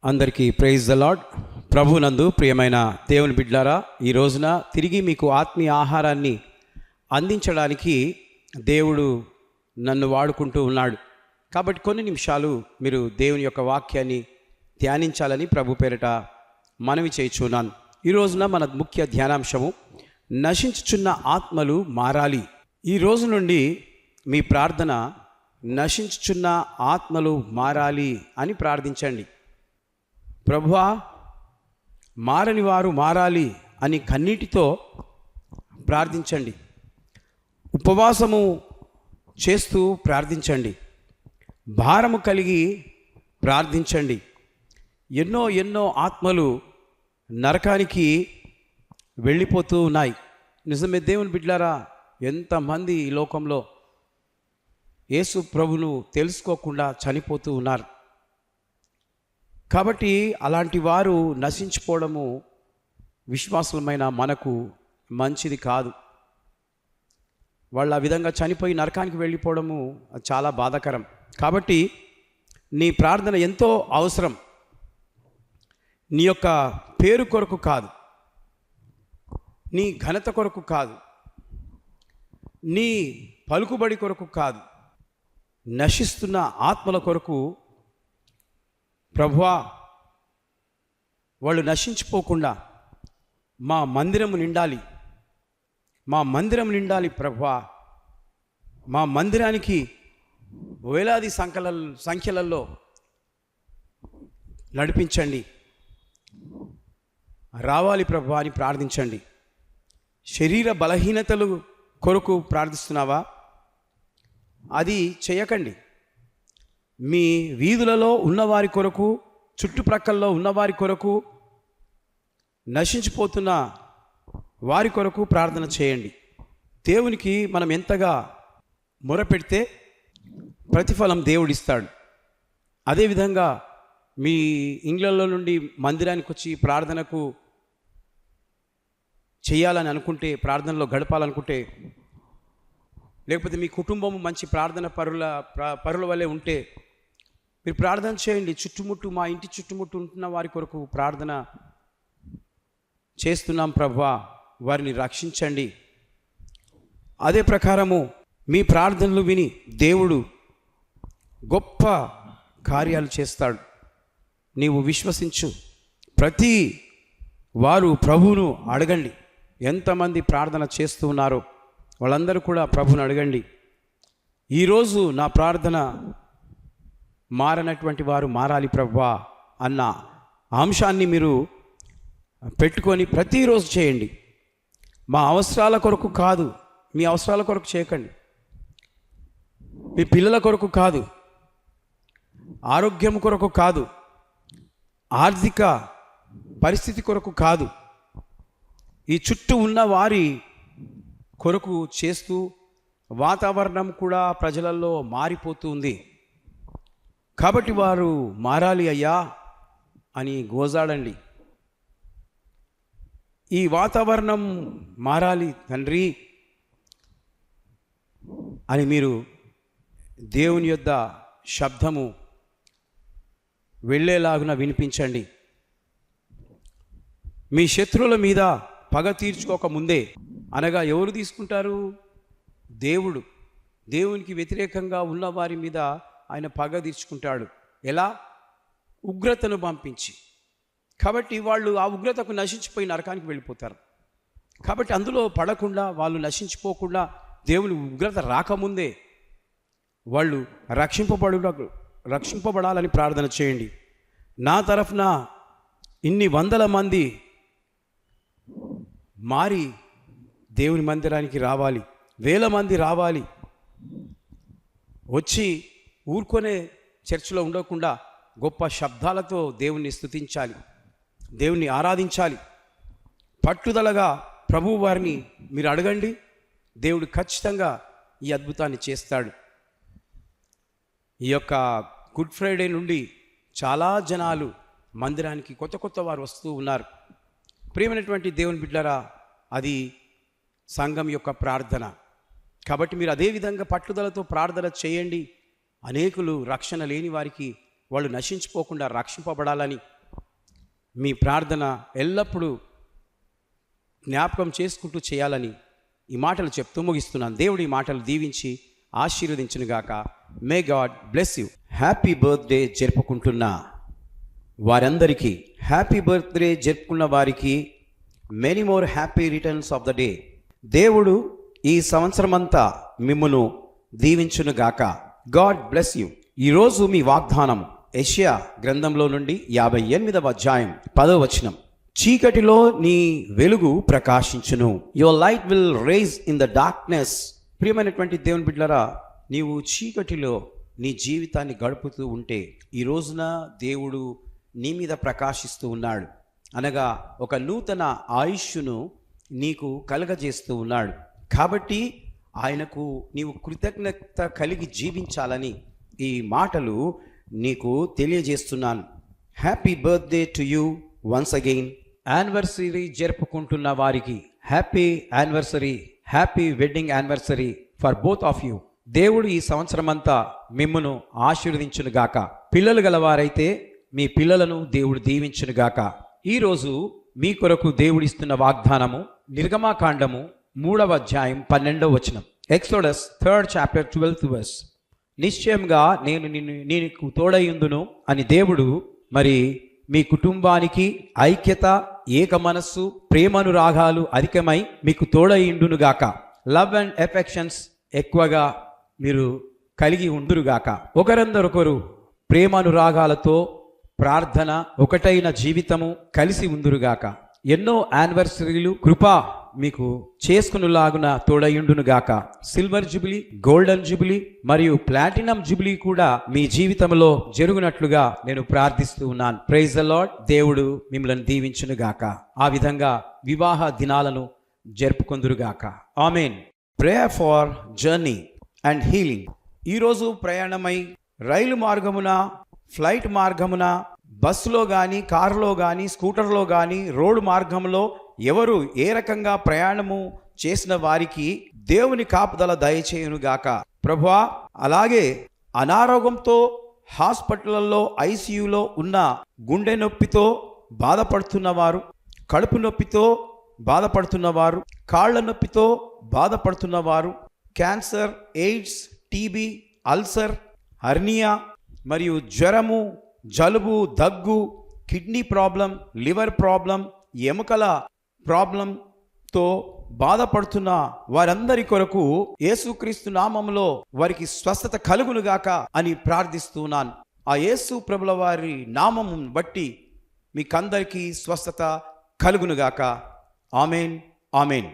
అందరికీ praise the lord. ప్రభునందు ప్రియమైన దేవుని బిడ్డలారా, ఈ రోజున తిరిగి మీకు ఆత్మీయ ఆహారాన్ని అందించడానికి దేవుడు నన్ను వాడుకుంటూ ఉన్నాడు. కాబట్టి కొన్ని నిమిషాలు మీరు దేవుని యొక్క వాక్యాన్ని ధ్యానించాలని ప్రభు పేరిట మనవి చేయుచున్నాను. ఈ రోజున మన ముఖ్య ధ్యానాంశము నశించుచున్న ఆత్మలు మారాలి. ఈ రోజు నుండి మీ ప్రార్థన నశించుచున్న ఆత్మలు మారాలి అని ప్రార్థించండి. ప్రభువా, మారని వారు మారాలి అని కన్నీటితో ప్రార్థించండి. ఉపవాసము చేస్తూ ప్రార్థించండి. భారము కలిగి ప్రార్థించండి. ఎన్నో ఆత్మలు నరకానికి వెళ్ళిపోతూ ఉన్నాయి. నిజమే దేవుని బిడ్డలారా, ఎంతమంది ఈ లోకంలో యేసు ప్రభును తెలుసుకోకుండా చనిపోతూ ఉన్నారు. కాబట్టి అలాంటి వారు నశించిపోవడము విశ్వాసులమైన మనకు మంచిది కాదు. వాళ్ళు ఆ విధంగా చనిపోయి నరకానికి వెళ్ళిపోవడము చాలా బాధాకరం. కాబట్టి నీ ప్రార్థన ఎంతో అవసరం. నీ యొక్క పేరు కొరకు కాదు, నీ ఘనత కొరకు కాదు, నీ పలుకుబడి కొరకు కాదు, నశిస్తున్న ఆత్మల కొరకు ప్రభువా, వాళ్ళు నశించిపోకుండా మా మందిరము నిండాలి, మా మందిరం నిండాలి ప్రభువా. మా మందిరానికి వేలాది సంఖ్యలలో నడిపించండి, రావాలి ప్రభువా అని ప్రార్థించండి. శరీర బలహీనతలు కొరకు ప్రార్థిస్తున్నావా? అది చేయకండి. మీ వీధులలో ఉన్నవారి కొరకు, చుట్టుప్రక్కల్లో ఉన్నవారి కొరకు, నశించిపోతున్న వారి కొరకు ప్రార్థన చేయండి. దేవునికి మనం ఎంతగా మొరపెడితే ప్రతిఫలం దేవుడిస్తాడు. అదేవిధంగా మీ ఇండ్లలో నుండి మందిరానికి వచ్చి ప్రార్థనకు చేయాలని అనుకుంటే, ప్రార్థనలో గడపాలనుకుంటే, లేకపోతే మీ కుటుంబం మంచి ప్రార్థన పరుల వల్లే ఉంటే మీరు ప్రార్థన చేయండి. మా ఇంటి చుట్టుముట్టు ఉంటున్న వారి కొరకు ప్రార్థన చేస్తున్నాం ప్రభువా, వారిని రక్షించండి. అదే ప్రకారము మీ ప్రార్థనలు విని దేవుడు గొప్ప కార్యాలు చేస్తాడు. నీవు విశ్వసించు. ప్రతి వారు ప్రభువును అడగండి. ఎంతమంది ప్రార్థన చేస్తూ ఉన్నారో వాళ్ళందరూ కూడా ప్రభువుని అడగండి. ఈరోజు నా ప్రార్థన మారనటువంటి వారు మారాలి ప్రభువా అన్న అంశాన్ని మీరు పెట్టుకొని ప్రతిరోజు చేయండి. మా అవసరాల కొరకు కాదు, మీ అవసరాల కొరకు చేయకండి. మీ పిల్లల కొరకు కాదు, ఆరోగ్యం కొరకు కాదు, ఆర్థిక పరిస్థితి కొరకు కాదు, ఈ చుట్టూ ఉన్న వారి కొరకు చేస్తూ వాతావరణం కూడా ప్రజలలో మారిపోతుంది. కాబట్టి వారు మారాలి అయ్యా అని గోజాడండి. ఈ వాతావరణం మారాలి తండ్రి అని మీరు దేవుని యొద్ద శబ్దము వెళ్ళేలాగున వినిపించండి. మీ శత్రువుల మీద పగ తీర్చుకోక ముందే, అనగా ఎవరు తీసుకుంటారు? దేవుడు. దేవునికి వ్యతిరేకంగా ఉన్న వారి మీద ఆయన పగ తీర్చుకుంటాడు. ఎలా? ఉగ్రతను పంపించి. కాబట్టి వాళ్ళు ఆ ఉగ్రతకు నశించిపోయి నరకానికి వెళ్ళిపోతారు. కాబట్టి అందులో పడకుండా, వాళ్ళు నశించిపోకుండా, దేవుని ఉగ్రత రాకముందే వాళ్ళు రక్షింపబడాలని ప్రార్థన చేయండి. నా తరఫున ఇన్ని వందల మంది మారి దేవుని మందిరానికి రావాలి, వేల మంది రావాలి, వచ్చి ఊరుకొనే చర్చిలో ఉండకుండా గొప్ప శబ్దాలతో దేవుణ్ణి స్తుతించాలి, దేవుణ్ణి ఆరాధించాలి. పట్టుదలగా ప్రభువు వారిని మీరు అడగండి. దేవుడు ఖచ్చితంగా ఈ అద్భుతాన్ని చేస్తాడు. ఈ యొక్క గుడ్ ఫ్రైడే నుండి చాలా జనాలు మందిరానికి కొత్త వారు వస్తూ ఉన్నారు. ప్రియమైనటువంటి దేవుని బిడ్డలారా, అది సంఘం యొక్క ప్రార్థన. కాబట్టి మీరు అదే విధంగా పట్టుదలతో ప్రార్థన చేయండి. అనేకులు రక్షణ లేని వారికి వాళ్ళు నశించిపోకుండా రక్షింపబడాలని మీ ప్రార్థన ఎల్లప్పుడూ జ్ఞాపకం చేసుకుంటూ చేయాలని ఈ మాటలు చెప్తూ ముగిస్తున్నాను. దేవుడు ఈ మాటలు దీవించి ఆశీర్వదించునుగాక. May God bless you. Happy birthday జరుపుకుంటున్న వారందరికీ, హ్యాపీ బర్త్డే జరుపుకున్న వారికి many more happy returns of the day. దేవుడు ఈ సంవత్సరమంతా మిమ్మును దీవించునుగాక. God bless you. ఈరోజు మీ వాగ్దానం యెషయా గ్రంథంలో నుండి 58వ అధ్యాయం 10వ వచనం. చీకటిలో నీ వెలుగు ప్రకాశించును. Your light will rise in the darkness. ప్రియమైనటువంటి దేవుని బిడ్డలారా, నీవు చీకటిలో నీ జీవితాన్ని గడుపుతూ ఉంటే ఈ రోజున దేవుడు నీ మీద ప్రకాశిస్తూ ఉన్నాడు. అనగా ఒక నూతన ఆయుష్ను నీకు కలగజేస్తూ ఉన్నాడు. కాబట్టి ఆయనకు నీవు కృతజ్ఞత కలిగి జీవించాలని ఈ మాటలు నీకు తెలియజేస్తున్నాను. Happy birthday to you once again. Anniversary జరుపుకుంటున్న వారికి happy anniversary, happy wedding anniversary for both of you. దేవుడు ఈ సంవత్సరం అంతా మిమ్మును ఆశీర్వదించునుగాక. పిల్లలు గలవారైతే మీ పిల్లలను దేవుడు దీవించునుగాక. ఈరోజు మీ కొరకు దేవుడిస్తున్న వాగ్దానము నిర్గమాకాండము 3వ అధ్యాయం 12వ వచనం. Exodus 3rd chapter 12th verse. నిశ్చయంగా నేను నీకు తోడయుందును అని దేవుడు మరి మీ కుటుంబానికి ఐక్యత, ఏక మనస్సు, ప్రేమనురాగాలు అధికమై మీకు తోడయుండునుగాక. లవ్ అండ్ ఎఫెక్షన్స్ ఎక్కువగా మీరు కలిగి ఉండురుగాక. ఒకరందరొకరు ప్రేమనురాగాలతో ప్రార్థన, ఒకటైన జీవితము కలిసి ఉందురుగాక. ఎన్నో యానివర్సరీలు కృప మీకు చేసుకునేలాగున తోడయుండునుగాక. సిల్వర్ జూబిలీ, గోల్డెన్ జూబిలీ మరియు ప్లాటినం జూబిలీ కూడా మీ జీవితంలో జరుగునట్లుగా నేను ప్రార్థిస్తూ ఉన్నాను. Praise the lord. దేవుడు మిమ్మల్ని దీవించునుగాక. ఆ విధంగా వివాహ దినాలను జరుపుకొందురుగాక. ఆమేన్. Prayer for journey and healing. ఈరోజు ప్రయాణమై రైలు మార్గమున, ఫ్లైట్ మార్గమున, బస్సులో కానీ, కారులో కానీ, స్కూటర్లో కానీ, రోడ్డు మార్గంలో ఎవరు ఏ రకంగా ప్రయాణము చేసిన వారికి దేవుని కాపుదల దయచేయునుగాక ప్రభువా. అలాగే అనారోగ్యంతో హాస్పిటల్లో ఐసీయూలో ఉన్న, గుండె నొప్పితో బాధపడుతున్నవారు, కడుపు నొప్పితో బాధపడుతున్నవారు, కాళ్ళ నొప్పితో బాధపడుతున్నవారు, cancer, AIDS, TB, ulcer, hernia మరియు జ్వరము, జలుబు, దగ్గు, కిడ్నీ ప్రాబ్లం, లివర్ ప్రాబ్లం, ఎముకల ప్రాబ్లంతో బాధపడుతున్న వారందరి కొరకు యేసుక్రీస్తు నామములో వారికి స్వస్థత కలుగునుగాక అని ప్రార్థిస్తున్నాను. ఆ యేసు ప్రభుల వారి నామము బట్టి మీకందరికీ స్వస్థత కలుగునుగాక. ఆమేన్, ఆమేన్.